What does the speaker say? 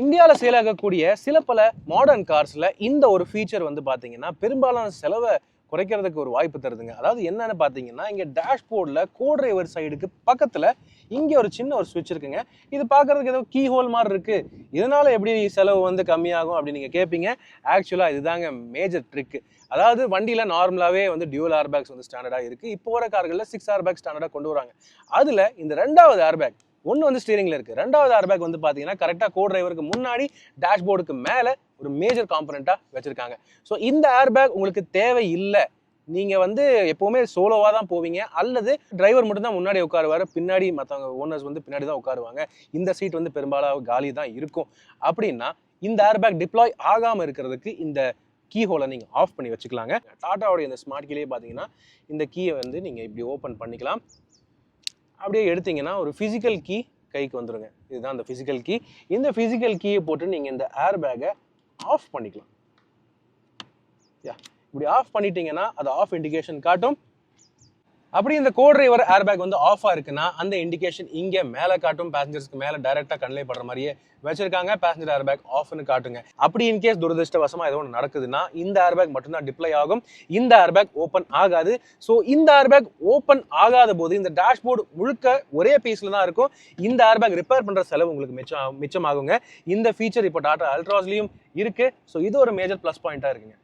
இந்தியாவில் சேல் ஆகக்கூடிய சில பல மாடர்ன் கார்ஸில் இந்த ஒரு ஃபீச்சர் வந்து பார்த்தீங்கன்னா பெரும்பாலான செலவை குறைக்கிறதுக்கு ஒரு வாய்ப்பு தருதுங்க. அதாவது என்னன்னு பார்த்தீங்கன்னா, இங்கே டேஷ்போர்டில் கோ டிரைவர் சைடுக்கு பக்கத்தில் இங்கே ஒரு சின்ன ஒரு ஸ்விட்ச் இருக்குங்க. இது பார்க்குறதுக்கு ஏதோ கீ ஹோல் மாதிரி இருக்குது, இதனால் எப்படி செலவு வந்து கம்மியாகும் அப்படின்னு நீங்கள் கேட்பீங்க. ஆக்சுவலாக இதுதாங்க மேஜர் ட்ரிக்கு. அதாவது வண்டியில் நார்மலாகவே வந்து டியூல் ஏர்பேக்ஸ் வந்து ஸ்டாண்டர்டாக இருக்குது. இப்போ வர கார்களில் 6 ஏர்பேக் ஸ்டாண்டர்டாக கொண்டு வராங்க. அதில் இந்த ரெண்டாவது ஏர்பேக் ஒன்று வந்து ஸ்டீரிங்ல இருக்கு, ரெண்டாவது ஏர்பேக் வந்து பார்த்தீங்கன்னா கரெக்டாக கோ டிரைவருக்கு முன்னாடி டேஷ்போர்டுக்கு மேலே ஒரு மேஜர் காம்பனண்ட்டாக வச்சிருக்காங்க. ஸோ இந்த ஏர்பேக் உங்களுக்கு தேவை இல்லை. நீங்கள் வந்து எப்போவுமே சோலோவாக தான் போவீங்க, அல்லது டிரைவர் மட்டும்தான் முன்னாடி உட்காருவார், பின்னாடி மற்றவங்க ஓனர்ஸ் வந்து பின்னாடி தான் உட்காருவாங்க, இந்த சீட் வந்து பெரும்பாலும் காலி தான் இருக்கும் அப்படின்னா இந்த ஏர்பேக் டிப்ளாய் ஆகாமல் இருக்கிறதுக்கு இந்த கீ ஹோலை நீங்கள் ஆஃப் பண்ணி வச்சுக்கலாங்க. டாட்டாவோடைய இந்த ஸ்மார்ட் கீலேயே பார்த்தீங்கன்னா இந்த கீயை வந்து நீங்கள் இப்படி ஓப்பன் பண்ணிக்கலாம். அப்படியே எடுத்தீங்கன்னா ஒரு ஃபிசிக்கல் கீ கைக்கு வந்துருங்க. இதுதான் அந்த ஃபிசிக்கல் கீ. இந்த ஃபிசிக்கல் கீயை போட்டு நீங்கள் இந்த ஏர் பேக்கை ஆஃப் பண்ணிக்கலாம். இப்படி ஆஃப் பண்ணிட்டீங்கன்னா அது ஆஃப் இண்டிகேஷன் காட்டும். அப்படி இந்த கோ டிரைவர் ஏர்பேக் வந்து ஆஃபாக இருக்குன்னா அந்த இண்டிகேஷன் இங்கே மேலே காட்டும். பேசஞ்சர்ஸ்க்கு மேலே டைரெக்டாக கண்ணிலே படுற மாதிரியே வச்சிருக்காங்க. பேசஞ்சர் ஏர்பேக் ஆஃப்னு காட்டுங்க. அப்படி இன்கேஸ் துரதிருஷ்டவசமாக ஏதோ ஒன்று நடக்குதுன்னா இந்த ஏர்பேக் மட்டும்தான் டிப்ளை ஆகும், இந்த ஏர்பேக் ஓப்பன் ஆகாது. ஸோ இந்த ஏர்பேக் ஓப்பன் ஆகாத போது இந்த டேஷ்போர்டு முழுக்க ஒரே பீஸில் தான் இருக்கும். இந்த ஏர்பேக் ரிப்பேர் பண்ணுற செலவு உங்களுக்கு மிச்சமாகுங்க. இந்த ஃபீச்சர் இப்போ டாடா அல்ட்ராஸ்லையும் இருக்குது. ஸோ இது ஒரு மேஜர் ப்ளஸ் பாயிண்ட்டாக இருக்குங்க.